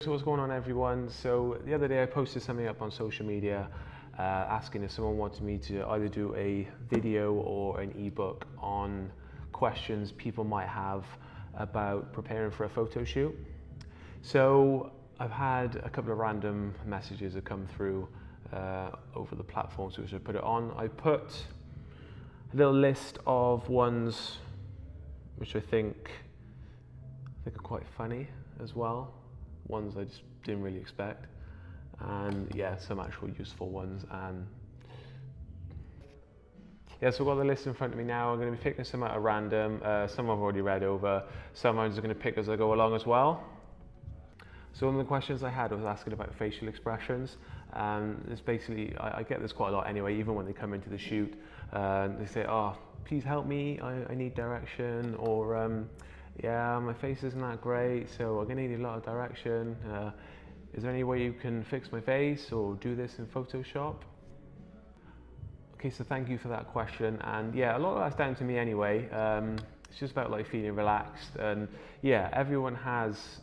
So what's going on, everyone? So the other day I posted something up on social media asking if someone wanted me to either do a video or an ebook on questions people might have about preparing for a photo shoot. So I've had a couple of random messages that come through over the platforms which I put it on. I put a little list of ones which I think are quite funny as well. Ones I just didn't really expect, and yeah, some actual useful ones. And yeah, so I've got the list in front of me now. I'm going to be picking some out at random. Some I've already read over, some I'm just going to pick as I go along as well. So one of the questions I had was asking about facial expressions. It's basically, I get this quite a lot anyway, even when they come into the shoot. They say, oh, please help me, I need direction, or yeah, my face isn't that great, so I'm going to need a lot of direction. Is there any way you can fix my face or do this in Photoshop? Okay, so thank you for that question. And yeah, a lot of that's down to me anyway. It's just about like feeling relaxed. And yeah, everyone has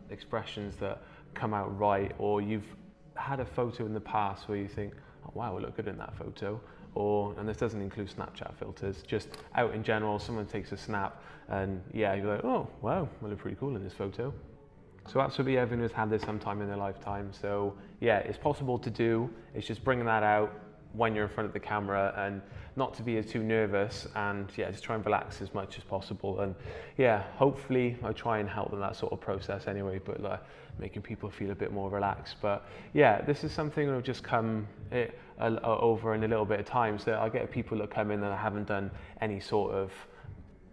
expressions that come out right, or you've had a photo in the past where you think, oh wow, I look good in that photo. And this doesn't include Snapchat filters, just out in general, someone takes a snap and yeah, you're like, oh wow, I look pretty cool in this photo. So absolutely everyone has had this sometime in their lifetime. So yeah, it's possible to do. It's just bringing that out when you're in front of the camera and not to be too nervous, and yeah, just try and relax as much as possible. And yeah, hopefully I try and help in that sort of process anyway, but like making people feel a bit more relaxed. But yeah, this is something that will just come over in a little bit of time. So I get people that come in that haven't done any sort of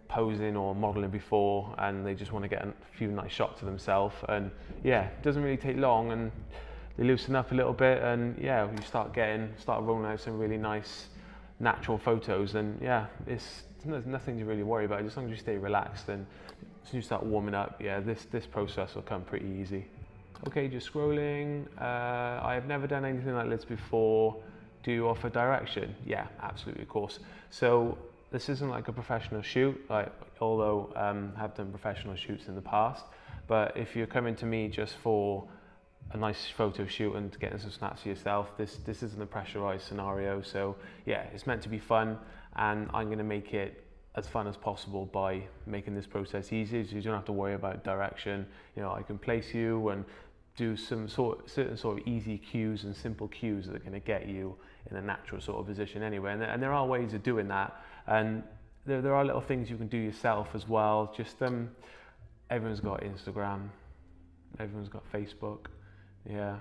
posing or modeling before, and they just want to get a few nice shots of themselves. And yeah, it doesn't really take long, and they loosen up a little bit, and yeah, you start rolling out some really nice natural photos. And yeah, there's nothing to really worry about. As long as you stay relaxed, and as soon as you start warming up, yeah, this process will come pretty easy. Okay, just scrolling. I have never done anything like this before. Do you offer direction? Yeah, absolutely, of course. So this isn't like a professional shoot, although I've done professional shoots in the past. But if you're coming to me just for a nice photo shoot and getting some snaps of yourself, this isn't a pressurized scenario. So yeah, it's meant to be fun, and I'm going to make it as fun as possible by making this process easy, so you don't have to worry about direction. You know, I can place you and do some certain sort of easy cues and simple cues that are going to get you in a natural sort of position anyway. And there are ways of doing that, and there are little things you can do yourself as well. Just everyone's got Instagram, everyone's got Facebook. Yeah,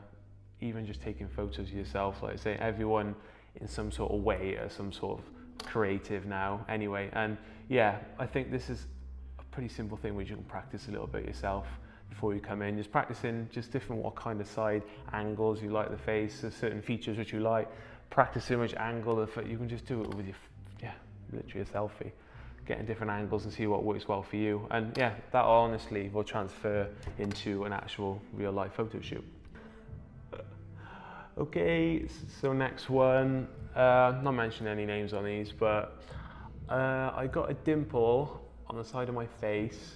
even just taking photos of yourself, like I say, everyone in some sort of way are some sort of creative now anyway. And yeah, I think this is a pretty simple thing which you can practice a little bit yourself before you come in. Just practicing just different what kind of side angles you like the face, there's certain features which you like. Practice so much angle that you can just do it with your, yeah, literally a selfie, getting different angles and see what works well for you. And yeah, that honestly will transfer into an actual real life photo shoot. Okay, so next one, not mentioning any names on these, but I got a dimple on the side of my face.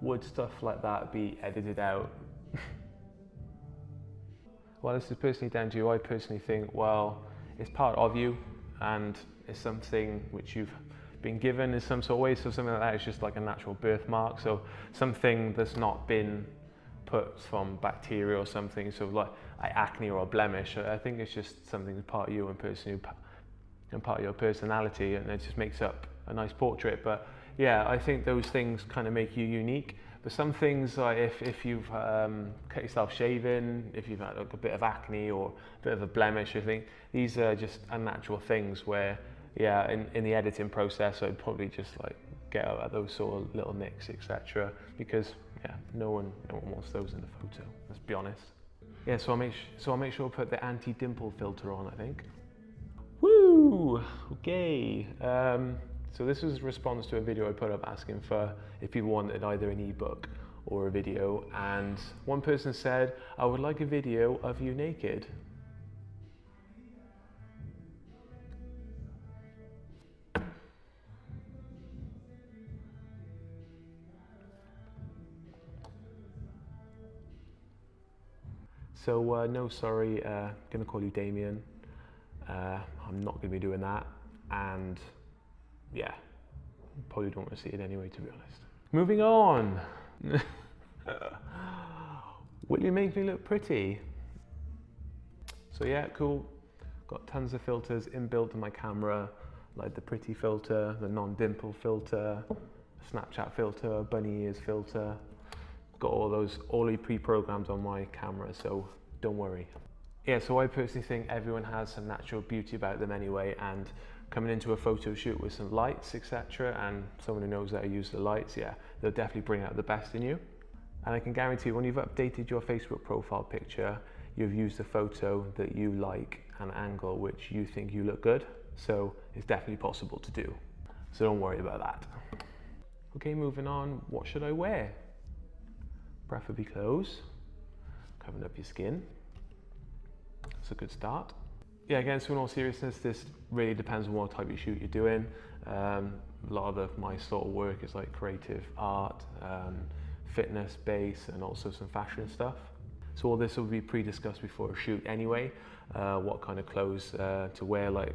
Would stuff like that be edited out? Well, this is personally down to you. I personally think, well, it's part of you, and it's something which you've been given in some sort of way. So something like that is just like a natural birthmark. So something that's not been put from bacteria or something, so like acne or a blemish. I think it's just something that's part of you and part of your personality, and it just makes up a nice portrait. But yeah, I think those things kind of make you unique. But some things, like if you've cut yourself shaving, if you've had like a bit of acne or a bit of a blemish, I think these are just unnatural things where, yeah, in the editing process, I'd probably just like get out of those sort of little nicks, etc. Because yeah, no one wants those in the photo. Let's be honest. Yeah, so I'll make sure I put the anti-dimple filter on, I think. Woo! Okay. So this was a response to a video I put up asking for if people wanted either an ebook or a video, and one person said, I would like a video of you naked. So no, sorry, gonna call you Damien. I'm not gonna be doing that, and yeah, probably don't want to see it anyway, to be honest. Moving on. Will you make me look pretty? So yeah, cool. Got tons of filters inbuilt in my camera, like the pretty filter, the non-dimple filter, Snapchat filter, bunny ears filter. Got all those already pre-programmed on my camera, so don't worry. Yeah, so I personally think everyone has some natural beauty about them anyway, and coming into a photo shoot with some lights, etc., and someone who knows how to use the lights, yeah, they'll definitely bring out the best in you. And I can guarantee when you've updated your Facebook profile picture, you've used a photo that you like, an angle which you think you look good. So it's definitely possible to do. So don't worry about that. Okay, moving on. What should I wear? Preferably clothes, covering up your skin. It's a good start. Yeah, again, so in all seriousness, this really depends on what type of shoot you're doing. A lot of my sort of work is like creative art, fitness base, and also some fashion stuff. So all this will be pre-discussed before a shoot anyway. What kind of clothes to wear, like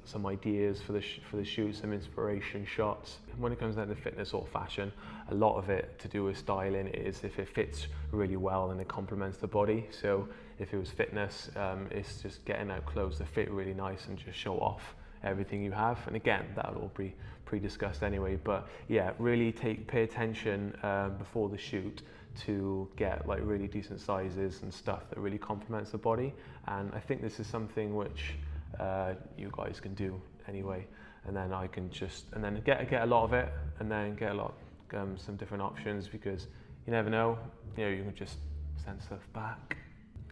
some ideas for the shoot, some inspiration shots. When it comes down to fitness or fashion, a lot of it to do with styling is if it fits really well and it complements the body. So if it was fitness, it's just getting out clothes that fit really nice and just show off everything you have. And again, that'll all be pre-discussed anyway, but yeah, really pay attention before the shoot to get like really decent sizes and stuff that really complements the body. And I think this is something which you guys can do anyway, and then I can just get a lot of it, and then get a lot some different options, because you never know, you know, you can just send stuff back.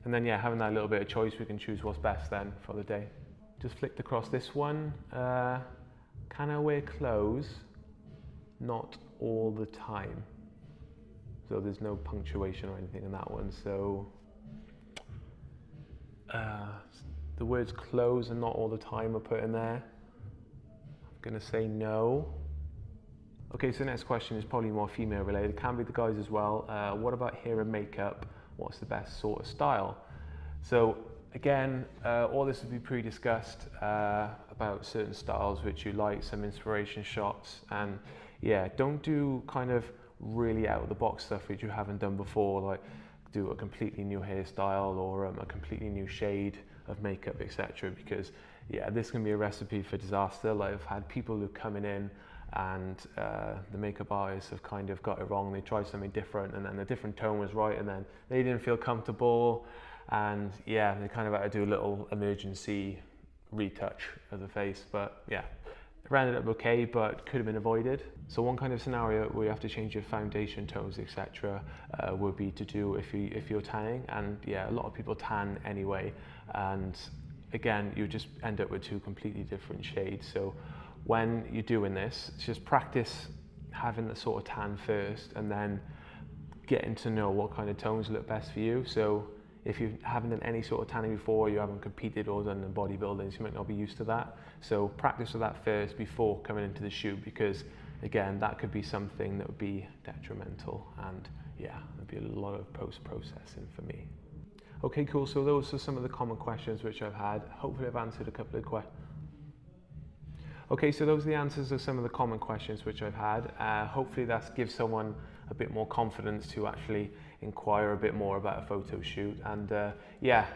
And then yeah, having that little bit of choice, we can choose what's best then for the day. Just flicked across this one. Can I wear clothes? Not all the time. So there's no punctuation or anything in that one. So the words clothes and not all the time are put in there. I'm gonna say no. Okay, so the next question is probably more female related. It can be the guys as well. What about hair and makeup? What's the best sort of style? So again, all this will be pre-discussed about certain styles which you like, some inspiration shots, and yeah, don't do kind of really out of the box stuff which you haven't done before, like do a completely new hairstyle or a completely new shade of makeup, etc., because yeah, this can be a recipe for disaster. Like I've had people who are coming in and the makeup artists have kind of got it wrong. They tried something different, and then the different tone was right, and then they didn't feel comfortable, and yeah, they kind of had to do a little emergency retouch of the face. But yeah, it ended up okay, but could have been avoided. So one kind of scenario where you have to change your foundation tones, etc., would be to do if you're tanning, and yeah, a lot of people tan anyway, and again, you just end up with two completely different shades. So when you're doing this, just practice having the sort of tan first, and then getting to know what kind of tones look best for you. So if you haven't done any sort of tanning before, you haven't competed or done bodybuilding, so you might not be used to that. So practice with that first before coming into the shoot, because again, that could be something that would be detrimental, and yeah, there'd be a lot of post-processing for me. Okay, cool, so those are some of the common questions which I've had. Hopefully I've answered a couple of questions. Okay, so those are the answers of some of the common questions which I've had. Hopefully that gives someone a bit more confidence to actually inquire a bit more about a photo shoot. And yeah,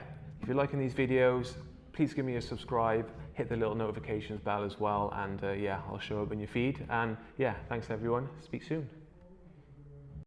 if you're liking these videos, please give me a subscribe, hit the little notifications bell as well, and yeah, I'll show up in your feed. And yeah, thanks everyone, speak soon.